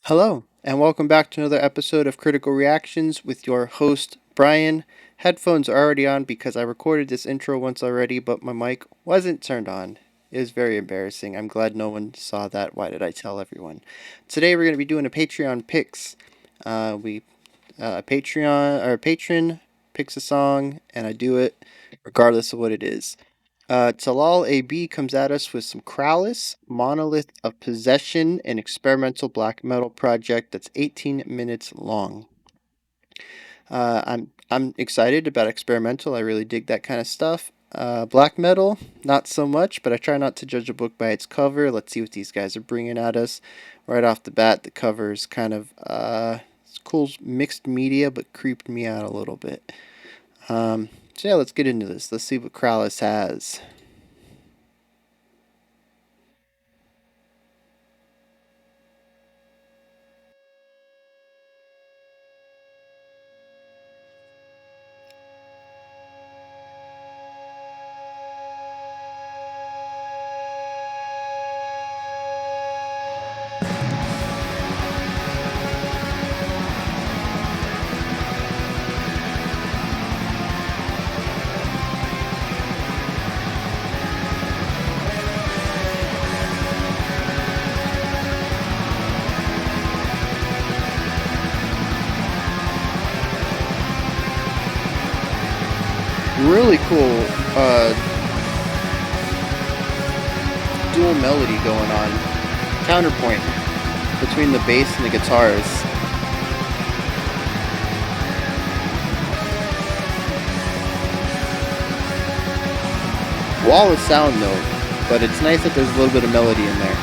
Hello, and welcome back to another episode of Critical Reactions with your host, Bryan. Headphones are already on because I recorded this intro once already, but my mic wasn't turned on. It was very embarrassing. I'm glad no one saw that. Why did I tell everyone? Today we're going to be doing a Patreon picks. We Patreon or patron picks a song, and I do it regardless of what it is. Talal AB comes at us with some Krallice, Monolith of Possession, an experimental black metal project that's 18 minutes long. I'm excited about experimental. I really dig that kind of stuff. Black metal, not so much, but I try not to judge a book by its cover. Let's see what these guys are bringing at us. Right off the bat, the cover is kind of it's cool mixed media, but creeped me out a little bit. So yeah, let's get into this. Let's see what Krallice has. Really cool dual melody going on. Counterpoint between the bass and the guitars. Wall of sound though, but it's nice that there's a little bit of melody in there.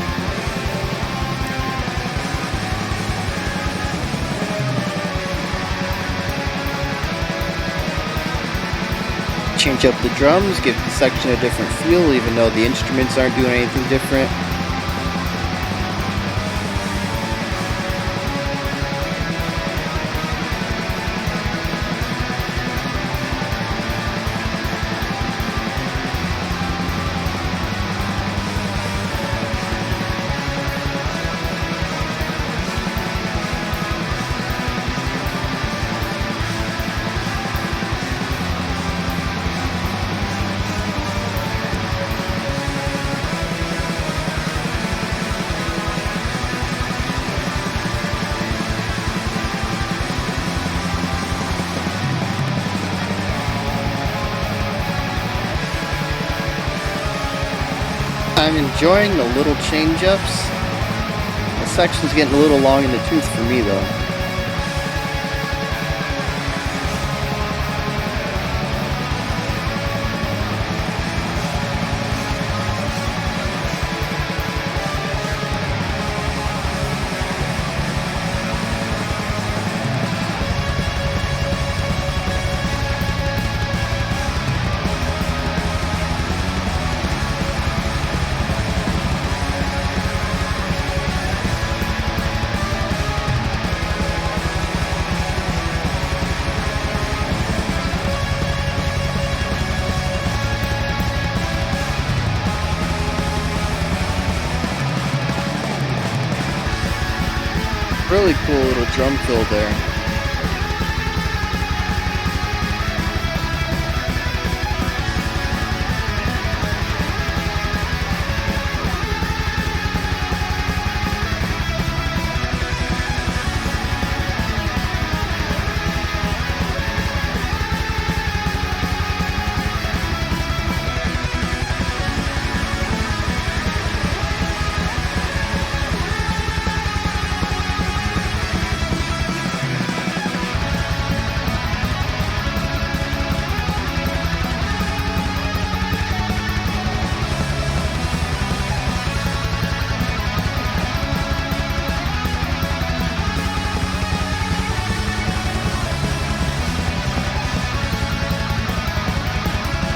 Change up the drums, give the section a different feel, even though the instruments aren't doing anything different. I'm enjoying the little change-ups. The section's getting a little long in the tooth for me though. Really cool little drum fill there.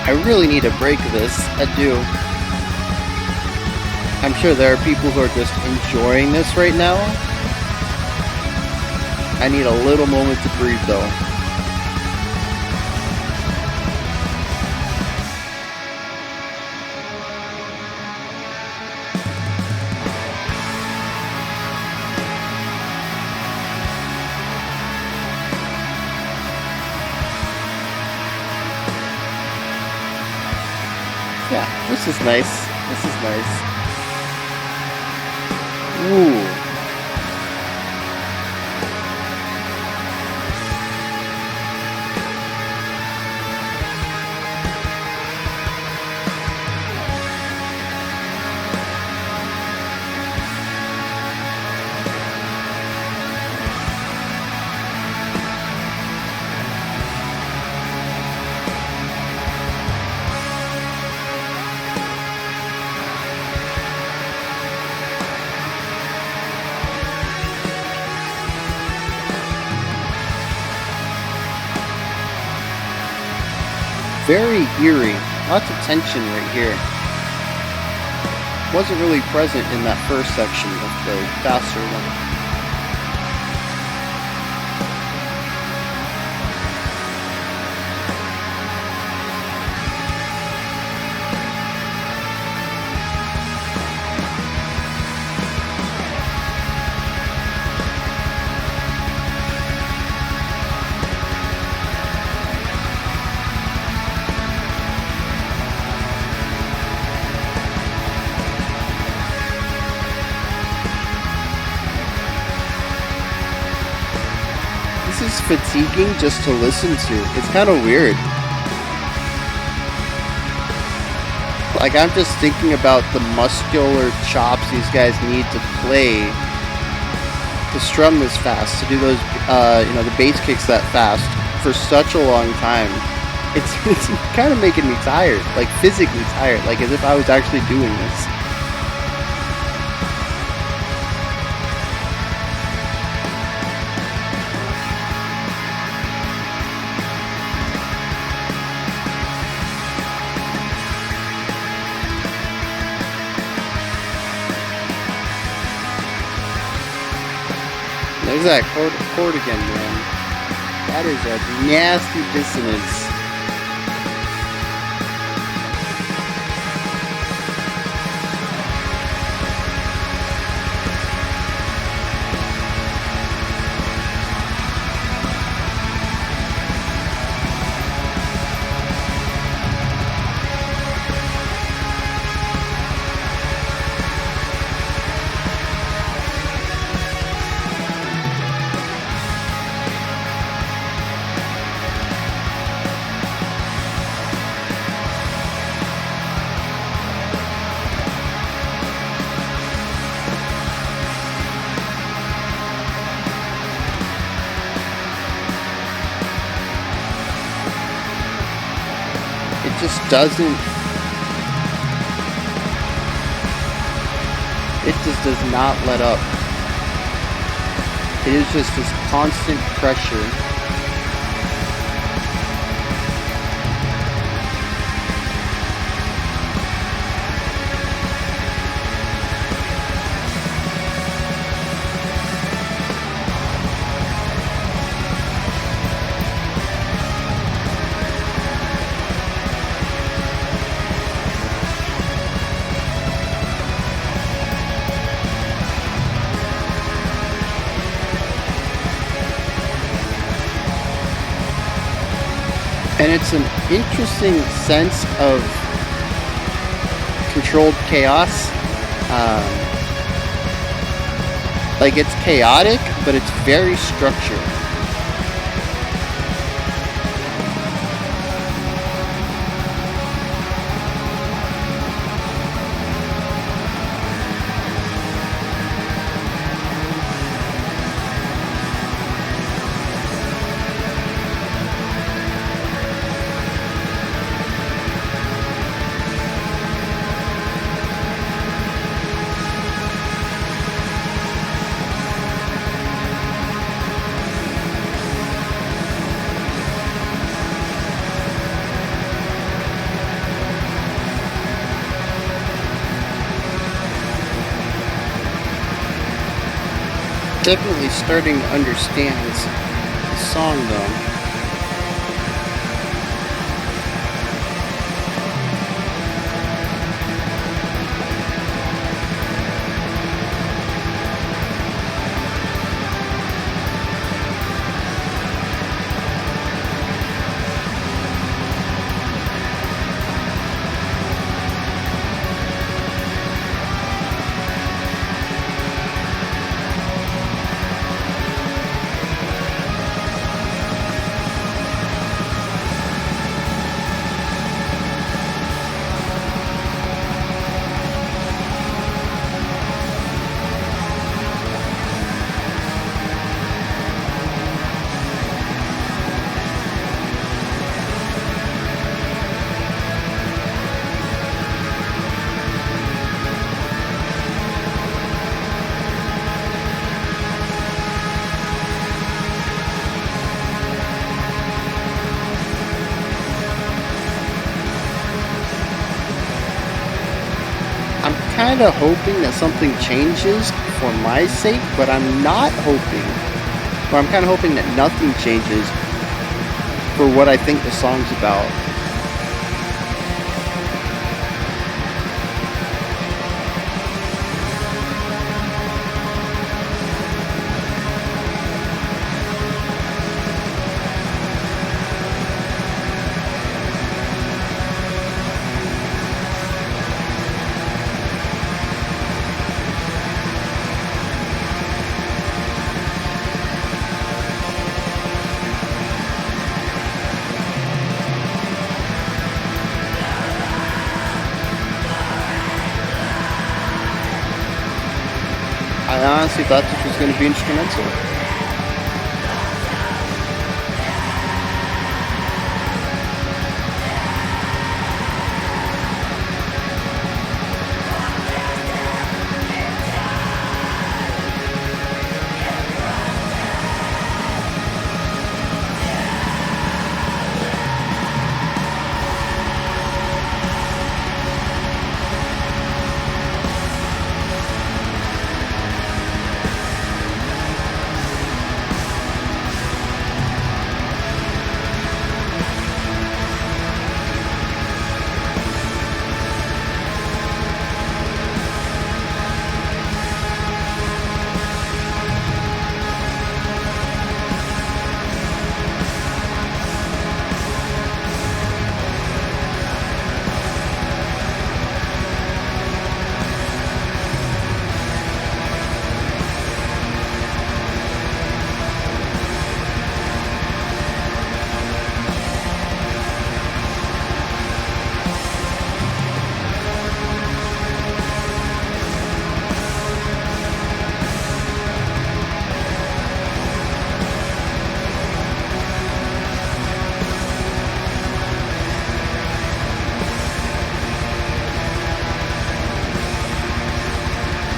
I really need a break of this. I do. I'm sure there are people who are just enjoying this right now. I need a little moment to breathe though. This is nice. This is nice. Ooh. Very eerie. Lots of tension right here. Wasn't really present in that first section of the faster one. This is fatiguing just to listen to. It's kind of weird. Like, I'm just thinking about the muscular chops these guys need to play to strum this fast, to do those, the bass kicks that fast for such a long time. It's kind of making me tired, like physically tired, like as if I was actually doing this. There's that chord again, man. That is a nasty dissonance. It just does not let up. It is just this constant pressure. And it's an interesting sense of controlled chaos. Like, it's chaotic, but it's very structured. Definitely starting to understand the song, though. kind of hoping that something changes for my sake, but I'm not hoping, or I'm kind of hoping that nothing changes for what I think the song's about. I honestly thought this was going to be instrumental.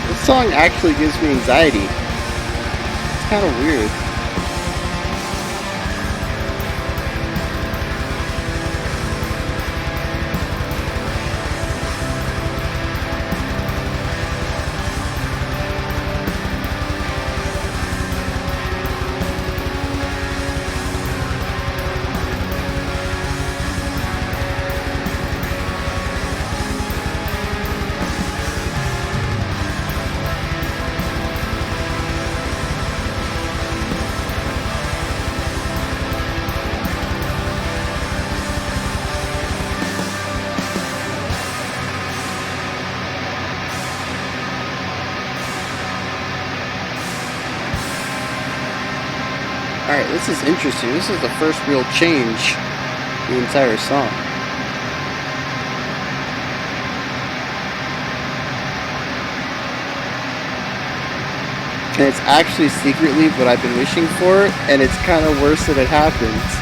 This song actually gives me anxiety. It's kind of weird. Alright, this is interesting. This is the first real change in the entire song. And it's actually secretly what I've been wishing for, and it's kind of worse that it happens.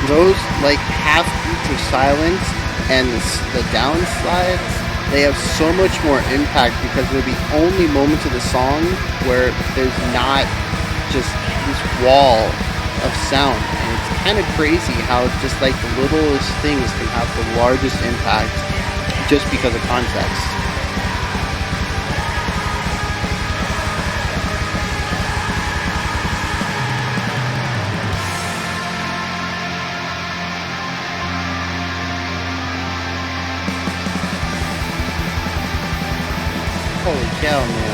Those like half beats of silence and the down slides they have so much more impact because they're the only moments of the song where there's not just this wall of sound. And it's kind of crazy how just like the littlest things can have the largest impact just because of context. Holy cow, man.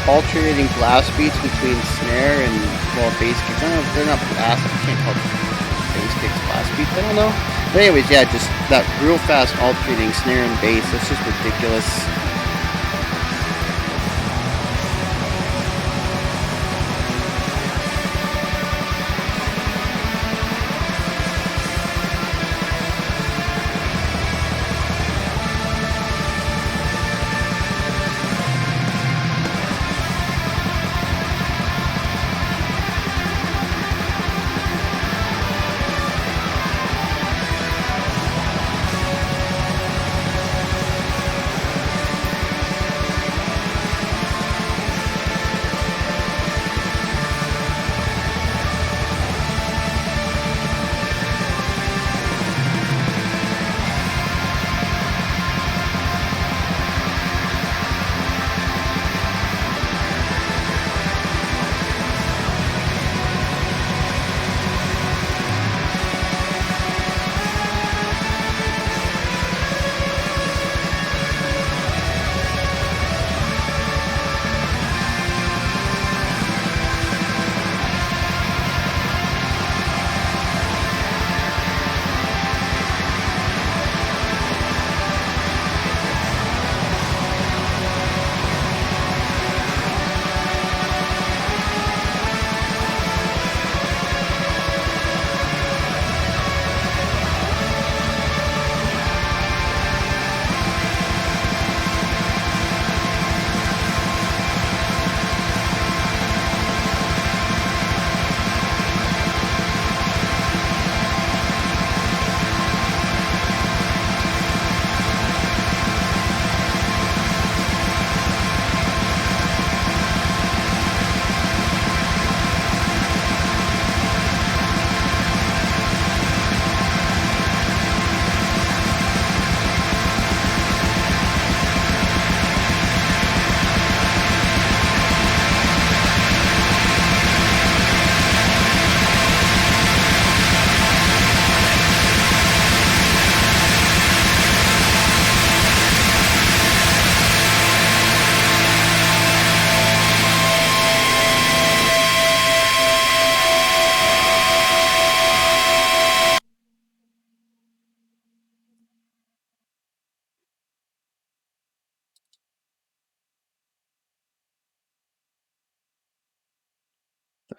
Alternating blast beats between snare and, well, bass kicks. I don't know, they're not blast. You can't call bass kicks blast beats. I don't know. But anyways, yeah, just that real fast alternating snare and bass. That's just ridiculous.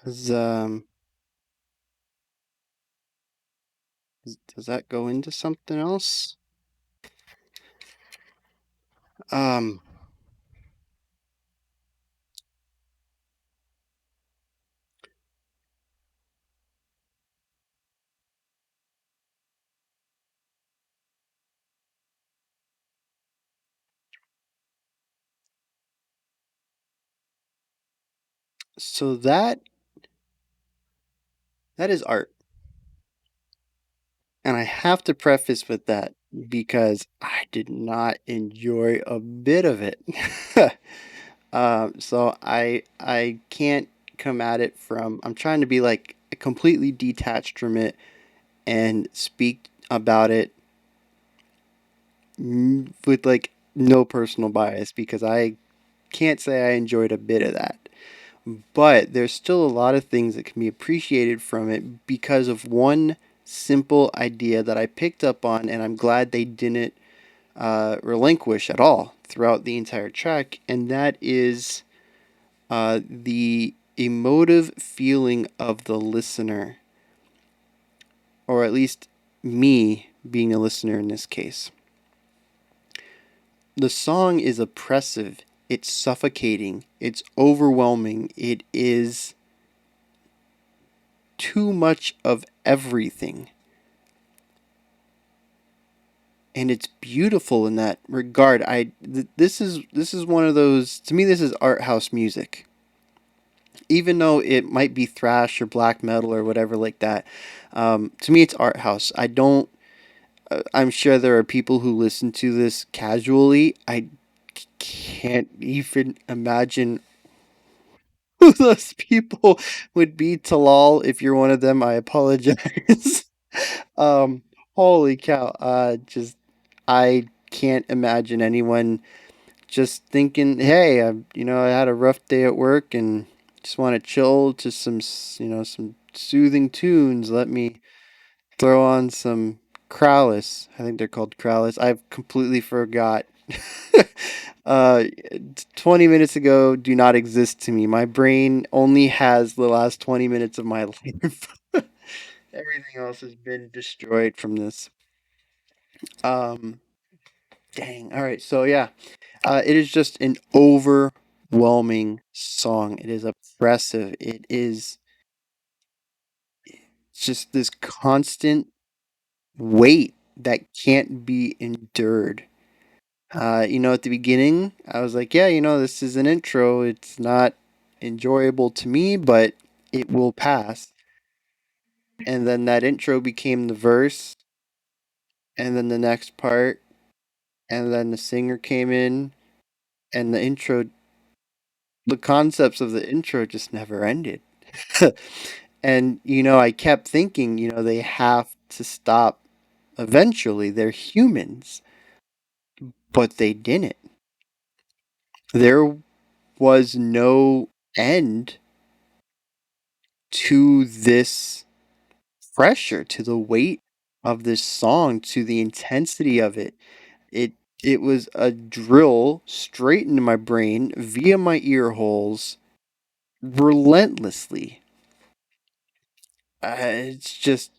Does, um, does that go into something else? Um, so that is art. And I have to preface with that because I did not enjoy a bit of it. So I can't come at it from. I'm trying to be like completely detached from it and speak about it with like no personal bias because I can't say I enjoyed a bit of that. But there's still a lot of things that can be appreciated from it because of one simple idea that I picked up on, and I'm glad they didn't. relinquish at all throughout the entire track, and that is the emotive feeling of the listener, or at least me being a listener in this case. The song is oppressive, it's suffocating, it's overwhelming, it is too much of everything. And it's beautiful in that regard. This is one of those, to me this is art house music. Even though it might be thrash or black metal or whatever like that, to me it's art house. I don't. I'm sure there are people who listen to this casually. I can't even imagine who those people would be. Talal, if you're one of them, I apologize. um, Holy cow! Just I can't imagine anyone just thinking, "Hey, I had a rough day at work and just want to chill to some, some soothing tunes. Let me throw on some Krallice. I think they're called Krallice. I've completely forgot. uh, 20 minutes ago do not exist to me. My brain only has the last 20 minutes of my life. Everything else has been destroyed from this. Um, Dang. All right. So yeah, it is just an overwhelming song. It is oppressive. It is just this constant weight that can't be endured. At the beginning, I was like, yeah, this is an intro. It's not enjoyable to me, but it will pass. And then that intro became the verse, and then the next part, and then the singer came in, and the concepts of the intro just never ended. And, I kept thinking, they have to stop eventually. They're humans, but they didn't. There was no end to this pressure, to the weight of this song, to the intensity of it. It it was a drill straight into my brain via my ear holes relentlessly. It's just,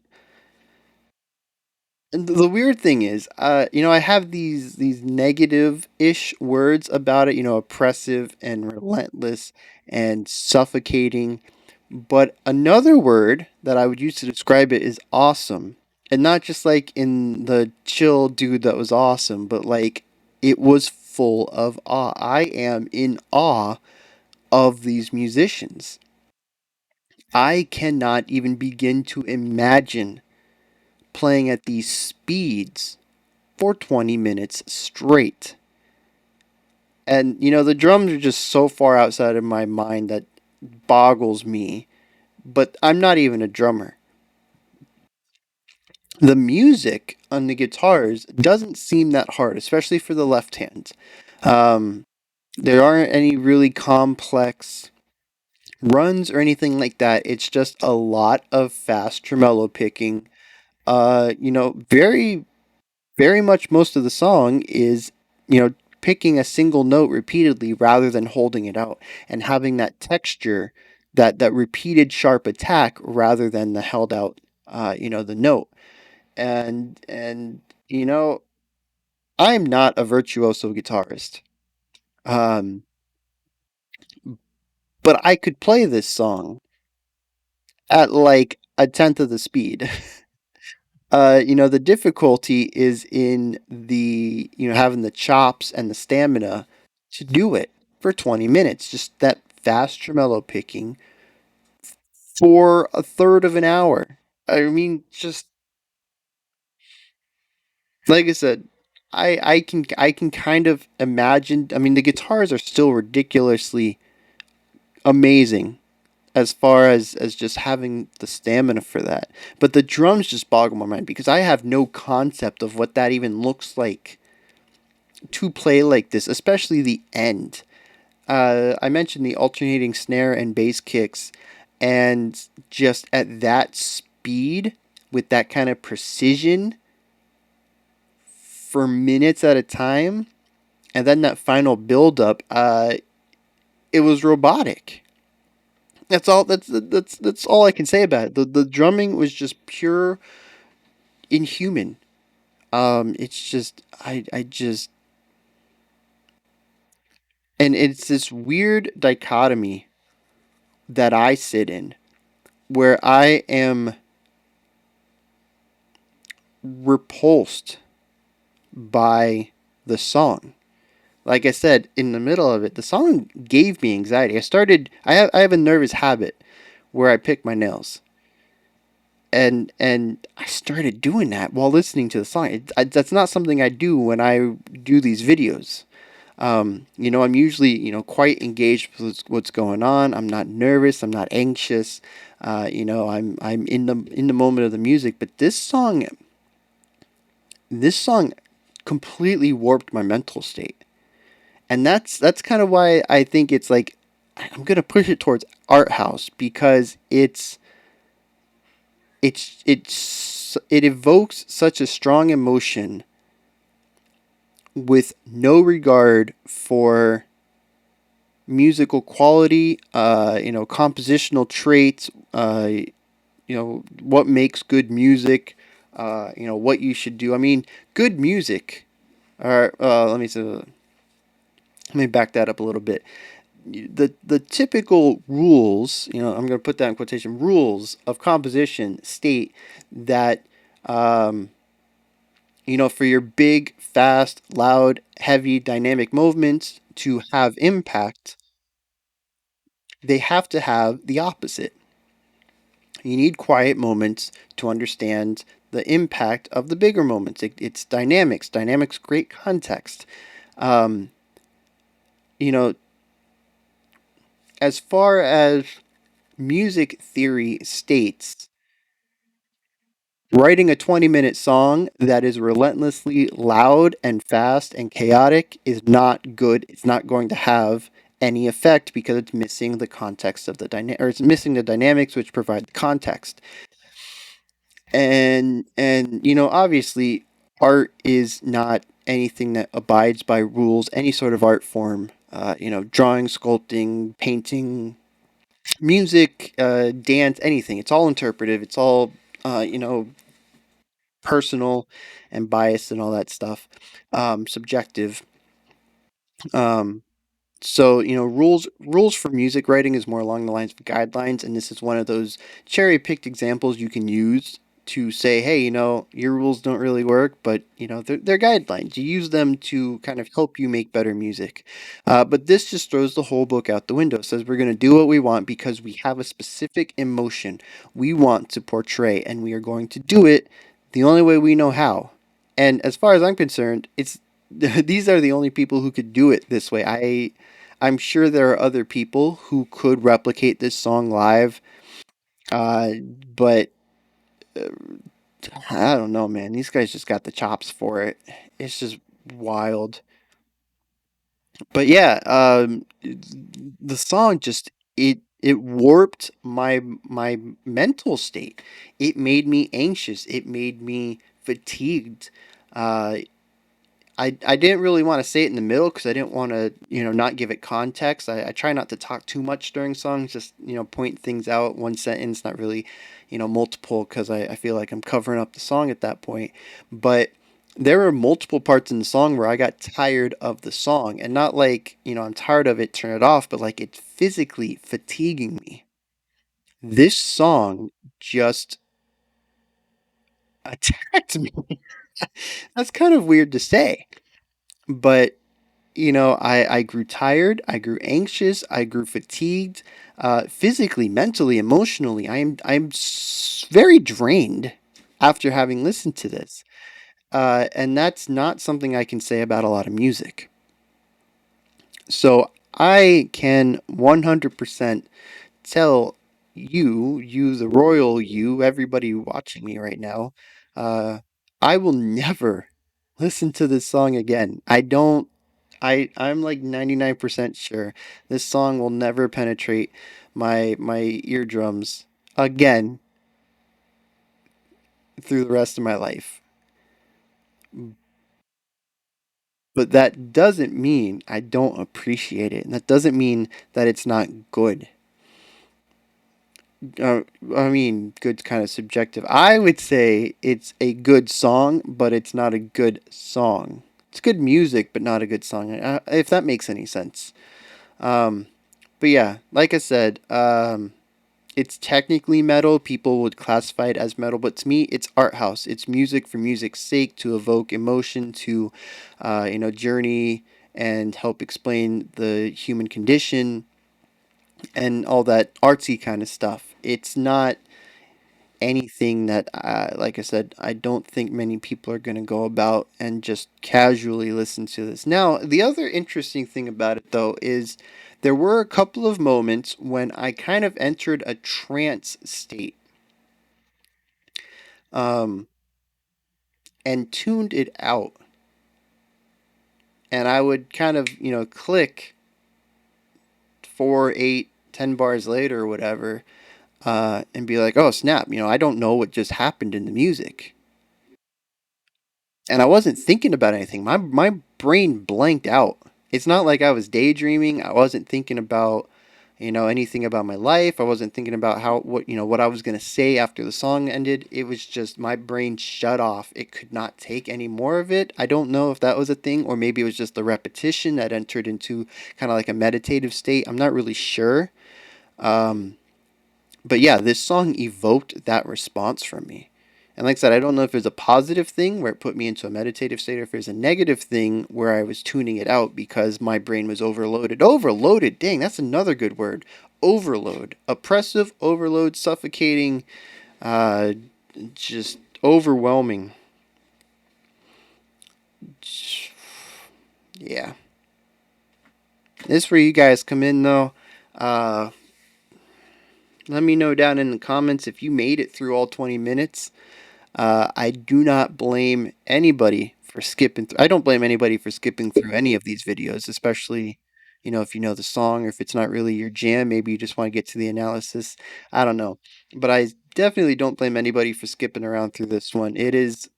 and the weird thing is, I have these negative-ish words about it, oppressive and relentless and suffocating. But another word that I would use to describe it is awesome. And not just like in the chill dude that was awesome, but like it was full of awe. I am in awe of these musicians. I cannot even begin to imagine playing at these speeds for 20 minutes straight. And, the drums are just so far outside of my mind that boggles me. But I'm not even a drummer. The music on the guitars doesn't seem that hard, especially for the left hand. Um, there aren't any really complex runs or anything like that. It's just a lot of fast tremolo picking. Very, very much most of the song is, picking a single note repeatedly rather than holding it out and having that texture, that repeated sharp attack rather than the held out, the note. And I'm not a virtuoso guitarist, um, but I could play this song at like a tenth of the speed. The difficulty is in the having the chops and the stamina to do it for 20 minutes. Just that fast tremolo picking for a third of an hour. I mean, just like I said, I can kind of imagine. I mean, the guitars are still ridiculously amazing as far as just having the stamina for that. But the drums just boggle my mind because I have no concept of what that even looks like to play like this, especially the end. I mentioned the alternating snare and bass kicks, and just at that speed with that kind of precision for minutes at a time, and then that final build up, it was robotic. That's all. That's all I can say about it. The drumming was just pure inhuman. It's just I just and it's this weird dichotomy that I sit in where I am repulsed by the song. Like I said, in the middle of it, the song gave me anxiety. I have a nervous habit where I pick my nails. And I started doing that while listening to the song. That's not something I do when I do these videos. I'm usually quite engaged with what's going on. I'm not nervous. I'm not anxious. I'm in the moment of the music. But this song completely warped my mental state, and that's kind of why I think it's like I'm gonna push it towards art house because it evokes such a strong emotion with no regard for musical quality, compositional traits, what makes good music, what you should do. I mean, good music. Let me back that up a little bit. The typical rules, I'm going to put that in quotation, rules of composition state that for your big, fast, loud, heavy, dynamic movements to have impact, they have to have the opposite. You need quiet moments to understand the impact of the bigger moments. It's dynamics. Dynamics create context. Um, you know, as far as music theory states, writing a 20-minute song that is relentlessly loud and fast and chaotic is not good. It's not going to have any effect because it's missing the context of the or it's missing the dynamics which provide the context. And obviously art is not anything that abides by rules. Any sort of art form, drawing, sculpting, painting, music, dance, anything. It's all interpretive. It's all personal and biased and all that stuff, subjective. Um, so rules for music writing is more along the lines of guidelines, and this is one of those cherry picked examples you can use to say, hey, your rules don't really work, but they're guidelines. You use them to kind of help you make better music. But this just throws the whole book out the window. It says we're going to do what we want because we have a specific emotion we want to portray, and we are going to do it the only way we know how. And as far as I'm concerned, it's these are the only people who could do it this way. I'm sure there are other people who could replicate this song live, uh, but uh, I don't know, man. These guys just got the chops for it. It's just wild. But yeah, the song just it warped my mental state. It made me anxious. It made me fatigued. Uh, I didn't really want to say it in the middle because I didn't want to, not give it context. I try not to talk too much during songs, just, point things out, one sentence, not really, multiple because I feel like I'm covering up the song at that point. But there were multiple parts in the song where I got tired of the song and not like, I'm tired of it, turn it off, but like it's physically fatiguing me. This song just attacked me. That's kind of weird to say, but I grew tired, I grew anxious, I grew fatigued, physically, mentally, emotionally. Very drained after having listened to this, and that's not something I can say about a lot of music. So I can 100% tell you, the royal you, everybody watching me right now, uh, I will never listen to this song again. I don't. I'm like 99% sure this song will never penetrate my eardrums again through the rest of my life. But that doesn't mean I don't appreciate it. And that doesn't mean that it's not good. Uh, I mean, good's kind of subjective. I would say it's a good song, but it's not a good song. It's good music, but not a good song, if that makes any sense. Um, but yeah, like I said, it's technically metal. People would classify it as metal, but to me, it's art house. It's music for music's sake to evoke emotion, to, journey and help explain the human condition and all that artsy kind of stuff. It's not anything that, like I said, I don't think many people are going to go about and just casually listen to this. Now, the other interesting thing about it, though, is there were a couple of moments when I kind of entered a trance state, um, and tuned it out. And I would kind of, click 4, 8, 10 bars later or whatever, and be like, oh, snap, I don't know what just happened in the music. And I wasn't thinking about anything. My brain blanked out. It's not like I was daydreaming. I wasn't thinking about anything about my life. I wasn't thinking about what I was going to say after the song ended. It was just my brain shut off. It could not take any more of it. I don't know if that was a thing or maybe it was just the repetition that entered into kind of like a meditative state. I'm not really sure. Um, but yeah, this song evoked that response from me. And like I said, I don't know if it's a positive thing where it put me into a meditative state or if there's a negative thing where I was tuning it out because my brain was overloaded. Overloaded, dang, that's another good word. Overload. Oppressive, overload, suffocating, uh, just overwhelming. Yeah. This is where you guys come in though. Uh, Let me know down in the comments if you made it through all 20 minutes. I do not blame anybody for skipping through. I don't blame anybody for skipping through any of these videos, especially, if you know the song or if it's not really your jam. Maybe you just want to get to the analysis. I don't know. But I definitely don't blame anybody for skipping around through this one. It is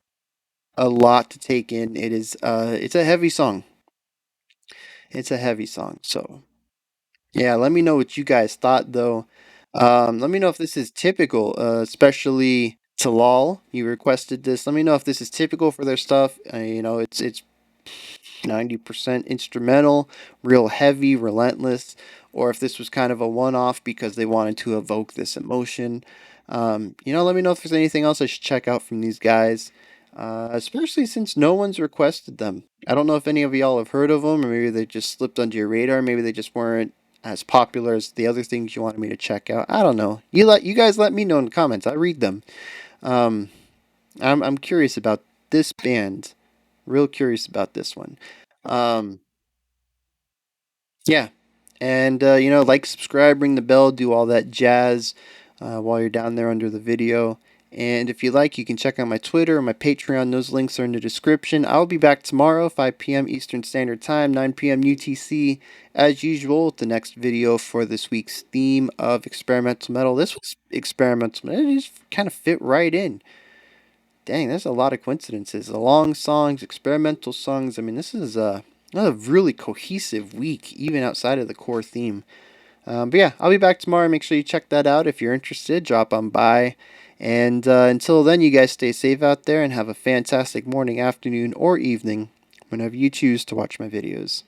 a lot to take in. It's a heavy song. It's a heavy song. So, yeah, let me know what you guys thought, though. Let me know if this is typical, especially Talal. You requested this. Let me know if this is typical for their stuff. It's 90% instrumental, real heavy, relentless, or if this was kind of a one-off because they wanted to evoke this emotion. Let me know if there's anything else I should check out from these guys. Especially since no one's requested them. I don't know if any of y'all have heard of them, or maybe they just slipped under your radar. Maybe they just weren't as popular as the other things you wanted me to check out. I don't know. You guys let me know in the comments. I read them. Um, I'm curious about this band. Real curious about this one. Um, yeah, and like, subscribe, ring the bell, do all that jazz while you're down there under the video. And if you like, you can check out my Twitter or my Patreon. Those links are in the description. I'll be back tomorrow, 5 p.m. Eastern Standard Time, 9 p.m. UTC, as usual, with the next video for this week's theme of experimental metal. This was experimental. It just kind of fit right in. Dang, there's a lot of coincidences. The long songs, experimental songs. I mean, this is a really cohesive week, even outside of the core theme. But yeah, I'll be back tomorrow. Make sure you check that out. If you're interested, drop on by. And until then, you guys stay safe out there and have a fantastic morning, afternoon, or evening whenever you choose to watch my videos.